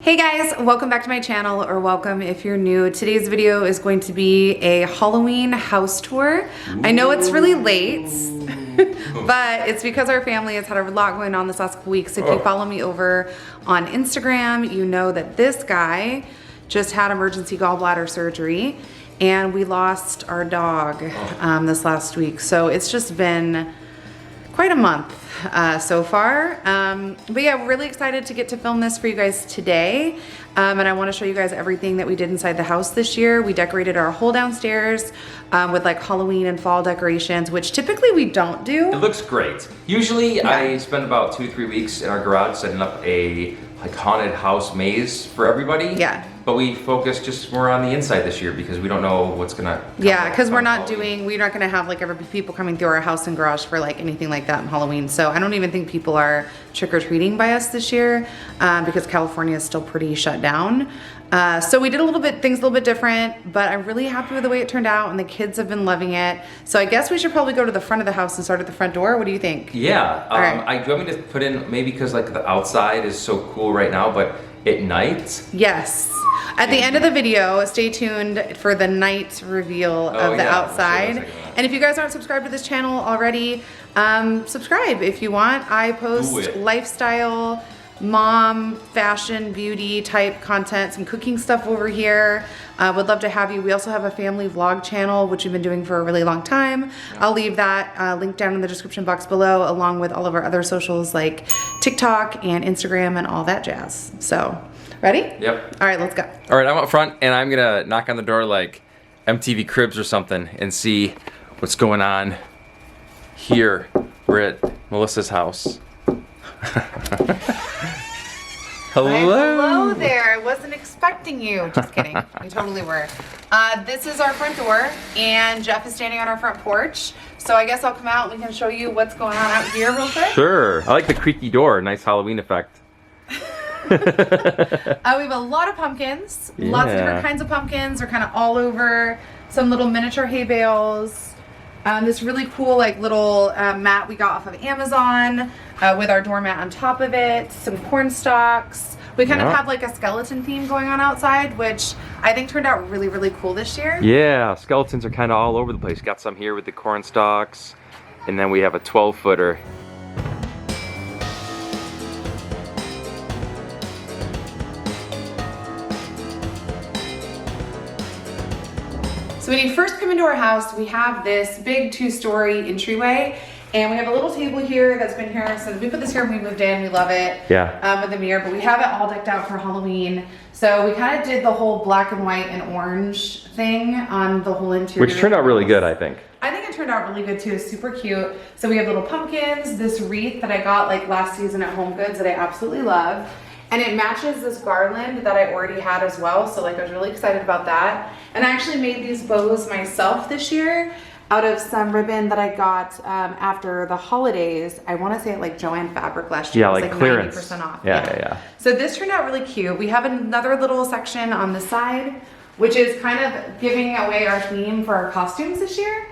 Hey guys, welcome back to my channel, or welcome if you're new. Today's video is going to be a Halloween house tour. I know it's really late, but it's because our family has had a lot going on this last couple weeks. If you follow me over on Instagram, you know that this guy just had emergency gallbladder surgery and we lost our dog this last week. So it's just been quite a month so far. But yeah, we're really excited to get to film this for you guys today. And I want to show you guys everything that we did inside the house this year. We decorated our whole downstairs with like Halloween and fall decorations, which typically we don't do. It looks great. Usually I spend about 2-3 weeks in our garage setting up a like haunted house maze for everybody. Yeah. But we focus just more on the inside this year because we don't know what's gonna come. Yeah, because we're not gonna have like every people coming through our house and garage for like anything like that in Halloween. So I don't even think people are trick-or-treating by us this year because California is still pretty shut down. So we did things a little bit different, but I'm really happy with the way it turned out and the kids have been loving it. So I guess we should probably go to the front of the house and start at the front door. What do you think? Yeah, All right. do you want me to put in, maybe because like the outside is so cool right now, but at night? Yes. At the end of the video, stay tuned for the night reveal of the outside. And if you guys aren't subscribed to this channel already, subscribe if you want. I post lifestyle, mom, fashion, beauty type content, some cooking stuff over here. Would love to have you. We also have a family vlog channel, which we've been doing for a really long time. I'll leave that link down in the description box below, along with all of our other socials like TikTok and Instagram and all that jazz. So, ready? Yep. All right, let's go. All right, I'm up front and I'm gonna knock on the door like MTV Cribs or something and see what's going on here. We're at Melissa's house. Hello. Hello there. I wasn't expecting you. Just kidding. We totally were. This is our front door, and Jeff is standing on our front porch. So I guess I'll come out and we can show you what's going on out here real quick. Sure. I like the creaky door. Nice Halloween effect. We have a lot of pumpkins. Yeah. Lots of different kinds of pumpkins. They're kind of all over. Some little miniature hay bales. This really cool like little mat we got off of Amazon with our doormat on top of it. Some corn stalks. We kind of have like a skeleton theme going on outside, which I think turned out really, really cool this year. Yeah, skeletons are kind of all over the place. Got some here with the corn stalks, and then we have a 12-footer. So when you first come into our house, we have this big 2-story entryway, and we have a little table here that's been here since we put this here when we moved in. We love it. Yeah. With the mirror, but we have it all decked out for Halloween. So we kind of did the whole black and white and orange thing on the whole interior. Which turned out really good, I think. I think it turned out really good too. It's super cute. So we have little pumpkins, this wreath that I got like last season at Home Goods that I absolutely love. And it matches this garland that I already had as well. So like I was really excited about that. And I actually made these bows myself this year out of some ribbon that I got after the holidays. I want to say at like Joann Fabric last year. Yeah, it was like clearance. 90% off. Yeah. So this turned out really cute. We have another little section on the side, which is kind of giving away our theme for our costumes this year.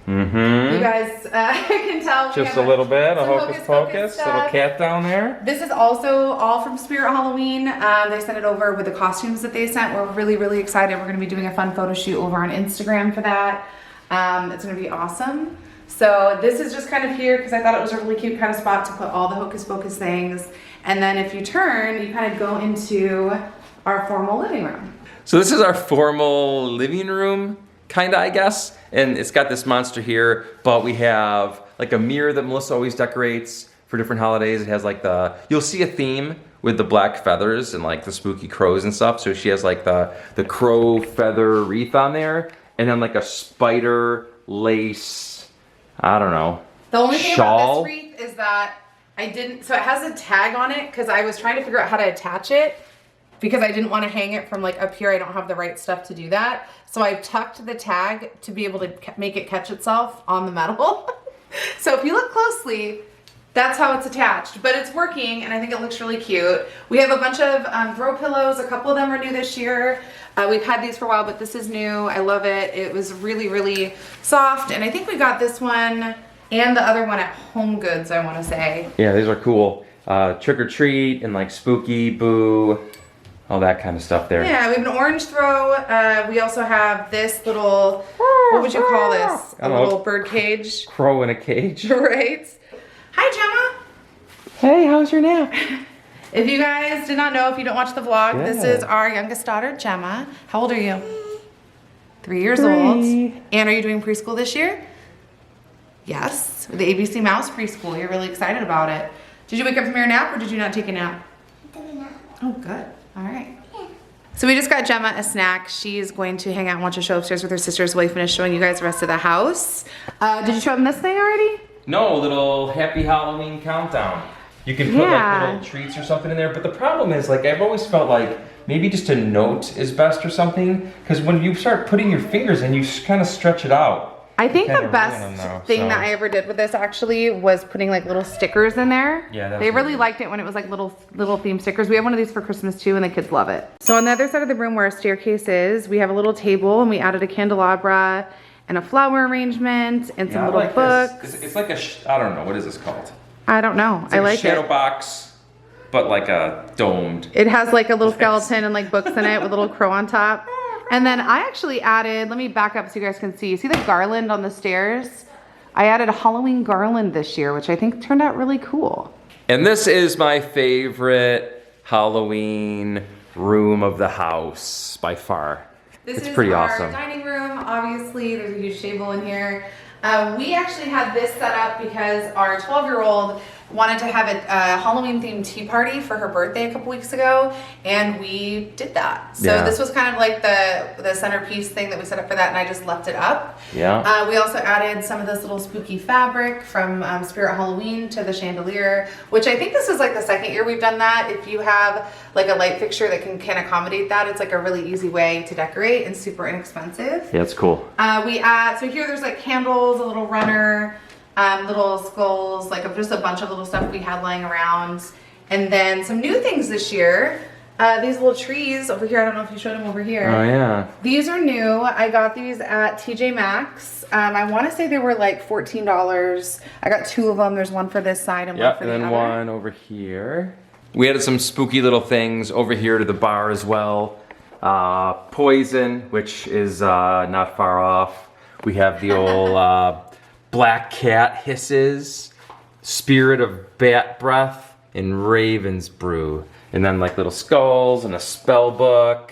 Mm-hmm. You guys can tell. Just a little bit, a hocus pocus, little cat down there. This is also all from Spirit Halloween. They sent it over with the costumes that they sent. We're really, really excited. We're gonna be doing a fun photo shoot over on Instagram for that. It's gonna be awesome. So this is just kind of here because I thought it was a really cute kind of spot to put all the hocus pocus things. And then if you turn, you kind of go into our formal living room. So this is our formal living room, kinda, I guess. And it's got this monster here, but we have like a mirror that Melissa always decorates for different holidays. It has like you'll see a theme with the black feathers and like the spooky crows and stuff. So she has like the crow feather wreath on there, and then like a spider lace, I don't know, the only thing shawl. about this wreath is that so it has a tag on it because I was trying to figure out how to attach it because I didn't want to hang it from like up here. I don't have the right stuff to do that. So I tucked the tag to be able to make it catch itself on the metal. So if you look closely, that's how it's attached, but it's working and I think it looks really cute. We have a bunch of throw pillows. A couple of them are new this year. We've had these for a while, but this is new. I love it. It was really, really soft. And I think we got this one and the other one at Home Goods, I want to say. Yeah, these are cool. Trick or treat and like spooky, boo. all that kind of stuff there. Yeah, we have an orange throw. We also have this little, what would you call this? A little bird cage. Crow in a cage. Right. Hi, Gemma. Hey, how's your nap? If you guys did not know, if you don't watch the vlog, this is our youngest daughter, Gemma. How old are you? 3 years old. And are you doing preschool this year? Yes, the ABC Mouse preschool. You're really excited about it. Did you wake up from your nap or did you not take a nap? I took a nap. Oh, good. All right. So we just got Gemma a snack. She's going to hang out and watch a show upstairs with her sisters while we finish showing you guys the rest of the house. Did you show them this thing already? No, a little happy Halloween countdown. You can put like little treats or something in there, but the problem is, like, I've always felt like maybe just a note is best or something, because when you start putting your fingers in, you kind of stretch it out. I think the best thing that I ever did with this actually was putting like little stickers in there. Yeah, they really liked it when it was like little theme stickers. We have one of these for Christmas too, and the kids love it. So on the other side of the room where our staircase is, we have a little table and we added a candelabra and a flower arrangement and some little books. It's like I don't know, what is this called? I don't know. It's like I like a shadow it. box, but like a domed. It has like a little skeleton and like books in it with a little crow on top. And then I actually added, let me back up so you guys can see. See the garland on the stairs? I added a Halloween garland this year, which I think turned out really cool. And this is my favorite Halloween room of the house by far. This is pretty our awesome. dining room. Obviously, there's a huge table in here. We actually had this set up because our 12-year-old wanted to have a Halloween themed tea party for her birthday a couple weeks ago, and we did that. So this was kind of like the centerpiece thing that we set up for that, and I just left it up. Yeah. We also added some of this little spooky fabric from Spirit Halloween to the chandelier, which I think this is like the second year we've done that. If you have like a light fixture that can accommodate that, it's like a really easy way to decorate and super inexpensive. Yeah, it's cool. So here there's like candles, a little runner, little skulls, like just a bunch of little stuff we had lying around. And then some new things this year. These little trees over here, I don't know if you showed them over here. Oh yeah. These are new. I got these at TJ Maxx. I want to say they were like $14. I got two of them. There's one for this side and one for the other. And then one over here. We added some spooky little things over here to the bar as well. Poison, which is not far off. We have the old black cat hisses, spirit of bat breath, and raven's brew. And then like little skulls and a spell book.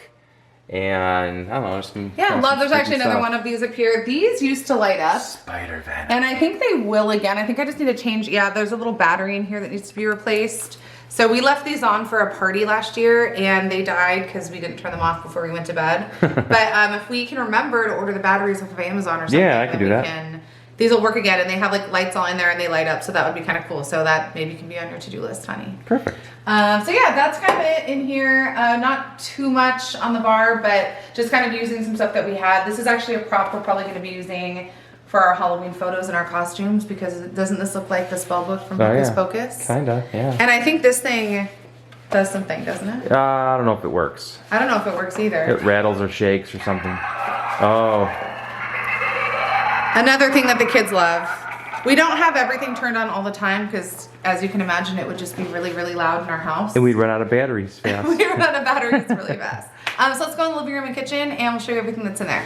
And I don't know, some there's actually another one of these up here. These used to light up. Spider venom. And I think they will again. I think I just need to change. Yeah, there's a little battery in here that needs to be replaced. So we left these on for a party last year and they died because we didn't turn them off before we went to bed. But if we can remember to order the batteries off of Amazon or something. Yeah, I can do that. These will work again, and they have like lights all in there and they light up, so that would be kind of cool. So that maybe can be on your to-do list, honey. Perfect. So yeah, that's kind of it in here. Not too much on the bar, but just kind of using some stuff that we had. This is actually a prop we're probably going to be using for our Halloween photos and our costumes, because doesn't this look like the spell book from Hocus Pocus? Kinda, yeah. And I think this thing does something, doesn't it? I don't know if it works. I don't know if it works either. It rattles or shakes or something. Oh. Another thing that the kids love. We don't have everything turned on all the time because, as you can imagine, it would just be really, really loud in our house. And we'd run out of batteries fast. We run out of batteries really fast. So let's go in the living room and kitchen and we'll show you everything that's in there.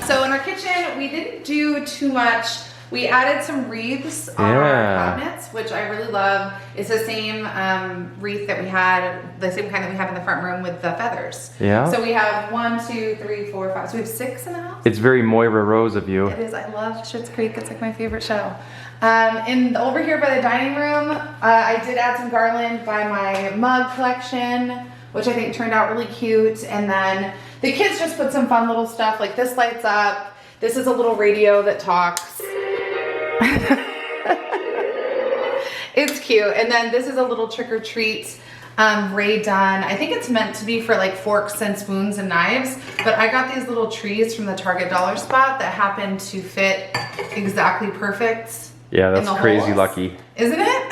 So in our kitchen, we didn't do too much. We added some wreaths on our cabinets, which I really love. It's the same wreath that we had, the same kind that we have in the front room with the feathers. Yeah. So we have 1, 2, 3, 4, 5. So we have 6 in the house. It's very Moira Rose of you. It is. I love Schitt's Creek. It's like my favorite show. And over here by the dining room, I did add some garland by my mug collection, which I think turned out really cute. And then the kids just put some fun little stuff, like this lights up. This is a little radio that talks. It's cute. And then this is a little trick or treat Ray done. I think it's meant to be for like forks and spoons and knives, but I got these little trees from the Target dollar spot that happen to fit exactly perfect. Yeah, that's crazy holes. Lucky. Isn't it?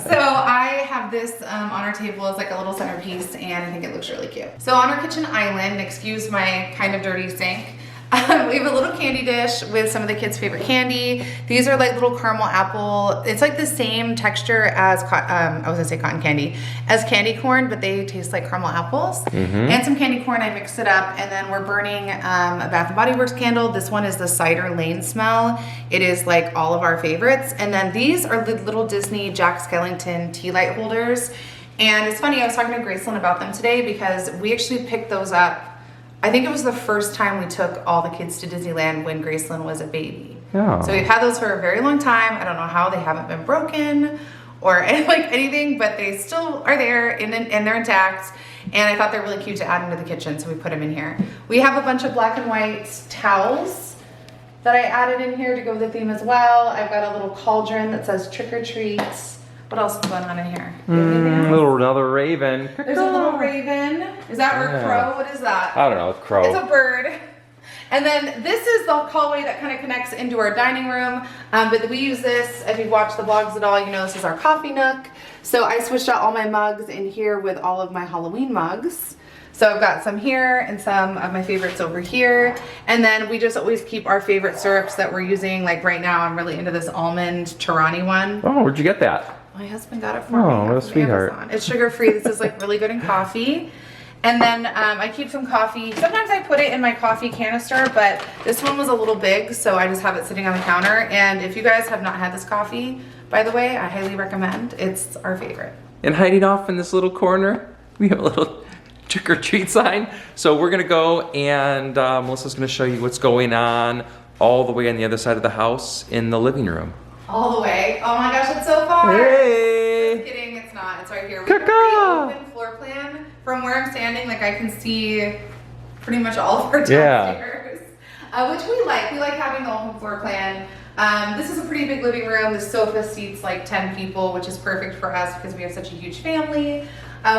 So I have this on our table as like a little centerpiece, and I think it looks really cute. So on our kitchen island, excuse my kind of dirty sink, We have a little candy dish with some of the kids' favorite candy. These are like little caramel apple. It's like the same texture as, I was gonna say cotton candy, as candy corn, but they taste like caramel apples. And some candy corn, I mixed it up, and then we're burning a Bath & Body Works candle. This one is the Cider Lane smell. It is like all of our favorites. And then these are the little Disney Jack Skellington tea light holders. And it's funny, I was talking to Gracelyn about them today because we actually picked those up. I think it was the first time we took all the kids to Disneyland when Gracelyn was a baby. Oh. So we've had those for a very long time. I don't know how they haven't been broken or like anything, but they still are there and they're intact. And I thought they're really cute to add into the kitchen, so we put them in here. We have a bunch of black and white towels that I added in here to go with the theme as well. I've got a little cauldron that says trick or treat. What else is going on in here? Another raven. There's a little raven. Is that or crow? What is that? I don't know, it's crow. It's a bird. And then this is the hallway that kind of connects into our dining room. But we use this, if you've watched the vlogs at all, you know this is our coffee nook. So I switched out all my mugs in here with all of my Halloween mugs. So I've got some here and some of my favorites over here. And then we just always keep our favorite syrups that we're using. Like right now, I'm really into this almond Tirani one. Oh, where'd you get that? My husband got it for me. Oh, what a sweetheart. Amazon. It's sugar-free. This is like really good in coffee. And then I keep some coffee. Sometimes I put it in my coffee canister, but this one was a little big, so I just have it sitting on the counter. And if you guys have not had this coffee, by the way, I highly recommend. It's our favorite. And hiding off in this little corner, we have a little trick or treat sign. So we're gonna go and Melissa's gonna show you what's going on all the way on the other side of the house in the living room. All the way. Oh my gosh, it's so far. Hey! Just kidding, it's not. It's right here. We have a pretty open floor plan. From where I'm standing, like I can see pretty much all of our downstairs, which we like. We like having the open floor plan. This is a pretty big living room. The sofa seats like 10 people, which is perfect for us because we have such a huge family.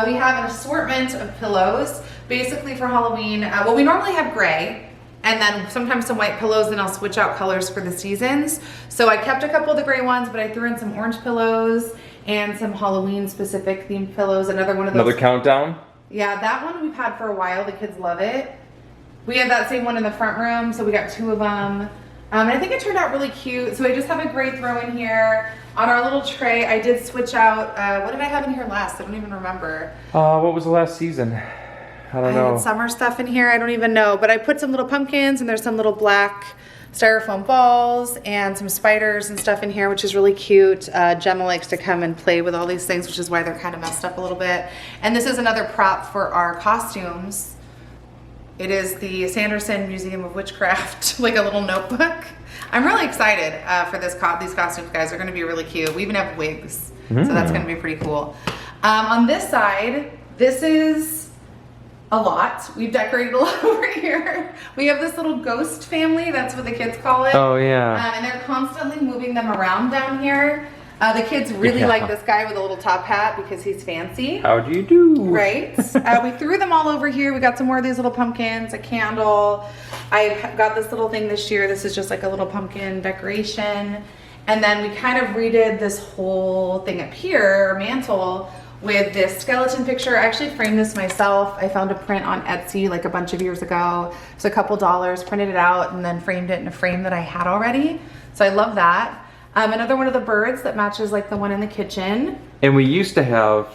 We have an assortment of pillows, basically for Halloween. Well, we normally have gray. And then sometimes some white pillows, and I'll switch out colors for the seasons. So I kept a couple of the gray ones, but I threw in some orange pillows and some Halloween specific themed pillows. Another one of those. Another countdown? Yeah, that one we've had for a while. The kids love it. We have that same one in the front room, so we got 2 of them. And I think it turned out really cute. So I just have a gray throw in here. On our little tray, I did switch out, what did I have in here last? I don't even remember. What was the last season? I don't know. I had summer stuff in here, I don't even know. But I put some little pumpkins and there's some little black styrofoam balls and some spiders and stuff in here, which is really cute. Gemma likes to come and play with all these things, which is why they're kind of messed up a little bit. And this is another prop for our costumes. It is the Sanderson Museum of Witchcraft, like a little notebook. I'm really excited for these costumes, guys. They're gonna be really cute. We even have wigs, so that's gonna be pretty cool. On this side, this is a lot. We've decorated a lot over here. We have this little ghost family, that's what the kids call it. Oh yeah. And they're constantly moving them around down here. The kids really like this guy with a little top hat because he's fancy. How do you do? Right. We threw them all over here. We got some more of these little pumpkins, a candle. I got this little thing this year. This is just like a little pumpkin decoration. And then we kind of redid this whole thing up here, our mantle, with this skeleton picture. I actually framed this myself. I found a print on Etsy like a bunch of years ago. It was a couple dollars, printed it out, and then framed it in a frame that I had already. So I love that. Another one of the birds that matches like the one in the kitchen. And we used to have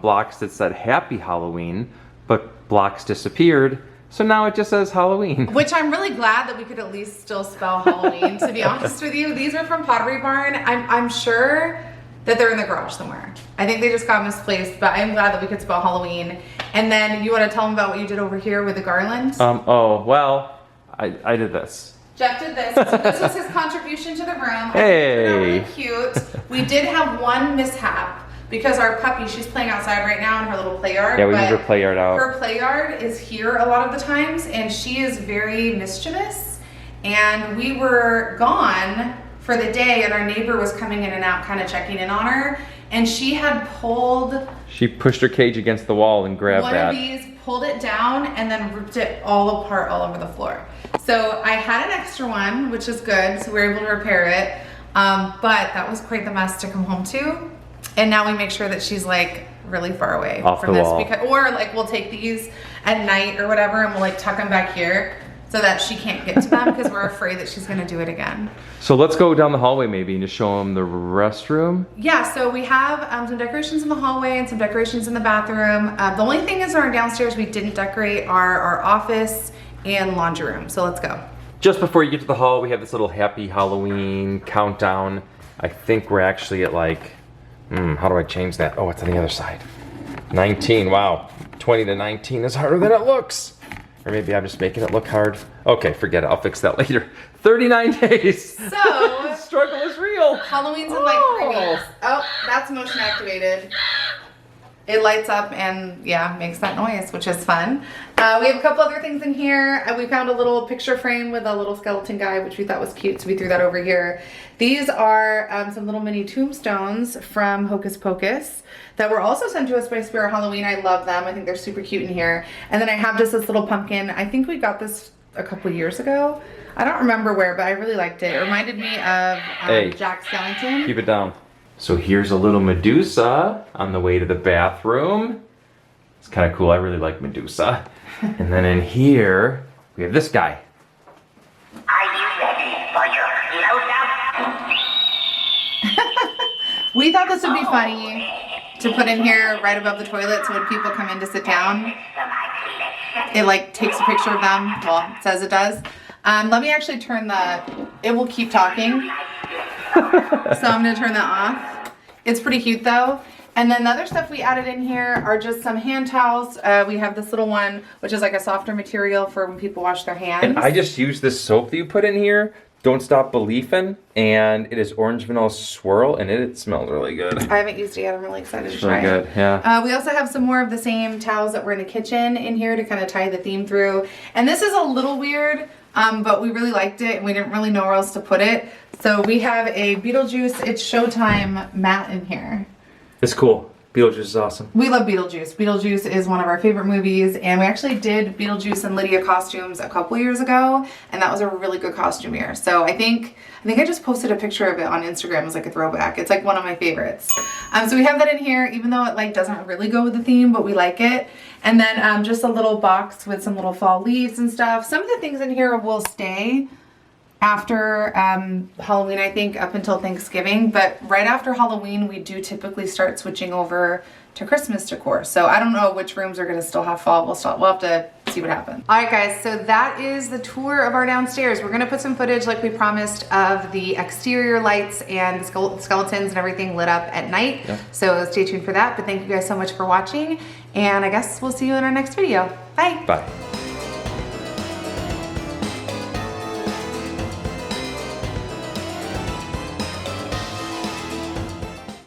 blocks that said Happy Halloween, but blocks disappeared. So now it just says Halloween. Which I'm really glad that we could at least still spell Halloween, to be honest with you. These are from Pottery Barn. I'm sure that they're in the garage somewhere. I think they just got misplaced, but I'm glad that we could spell Halloween. And then you want to tell them about what you did over here with the garland? Oh, well, I did this. Jeff did this. So this was his contribution to the room. Hey. I think it turned out really cute. We did have one mishap because our puppy, she's playing outside right now in her little play yard. Yeah, we moved her play yard out. Her play yard is here a lot of the times, and she is very mischievous. And we were gone for the day, and our neighbor was coming in and out, kind of checking in on her. And she had pulled... She pushed her cage against the wall and grabbed one of these, pulled it down, and then ripped it all apart all over the floor. So I had an extra one, which is good, so we were able to repair it. But that was quite the mess to come home to. And now we make sure that she's like really far away off from the this. wall. Or like we'll take these at night or whatever and we'll like tuck them back here. so that she can't get to them because we're afraid that she's gonna do it again. So let's go down the hallway maybe and just show them the restroom. Yeah, so we have some decorations in the hallway and some decorations in the bathroom. The only thing is our downstairs we didn't decorate are our office and laundry room. So let's go. Just before you get to the hall, we have this little happy Halloween countdown. I think we're actually at like, how do I change that? Oh, it's on the other side. 19, wow. 20 to 19 is harder than it looks. Or maybe I'm just making it look hard. Okay, forget it, I'll fix that later. 39 days. So, the struggle is real. Halloween's in like 3 weeks. Oh, that's motion activated. It lights up and yeah, makes that noise, which is fun. We have a couple other things in here. We found a little picture frame with a little skeleton guy, which we thought was cute, so we threw that over here. These are some little mini tombstones from Hocus Pocus that were also sent to us by Spirit Halloween. I love them. I think they're super cute in here. And then I have just this little pumpkin. I think we got this a couple years ago. I don't remember where, but I really liked it. It reminded me of Jack Skellington. Keep it down. So here's a little Medusa on the way to the bathroom. It's kind of cool. I really like Medusa. And then in here, we have this guy. Are you ready for your close-up? We thought this would be funny to put in here right above the toilet so when people come in to sit down, it like takes a picture of them. Well, it says it does. Let me actually turn it will keep talking. So I'm gonna turn that off. It's pretty cute though. And then the other stuff we added in here are just some hand towels. We have this little one, which is like a softer material for when people wash their hands. And I just used this soap that you put in here, Don't Stop Beliefin', and it is orange vanilla swirl, and it smells really good. I haven't used it yet. I'm really excited to try really it. Good, yeah. We also have some more of the same towels that were in the kitchen in here to kind of tie the theme through. And this is a little weird, but we really liked it and we didn't really know where else to put it. So we have a Beetlejuice It's Showtime mat in here. It's cool. Beetlejuice is awesome. We love Beetlejuice. Beetlejuice is one of our favorite movies, and we actually did Beetlejuice and Lydia costumes a couple years ago, and that was a really good costume year. So I think I just posted a picture of it on Instagram as like a throwback. It's like one of my favorites. So we have that in here, even though it like doesn't really go with the theme, but we like it. And then just a little box with some little fall leaves and stuff. Some of the things in here will stay after Halloween, I think, up until Thanksgiving, but right after Halloween we do typically start switching over to Christmas decor. So I don't know which rooms are going to still have fall. We'll have to see what happens. All right guys, so that is the tour of our downstairs. We're going to put some footage like we promised of the exterior lights and the skeletons and everything lit up at night. Yeah. So stay tuned for that, but thank you guys so much for watching, and I guess we'll see you in our next video. Bye. Bye.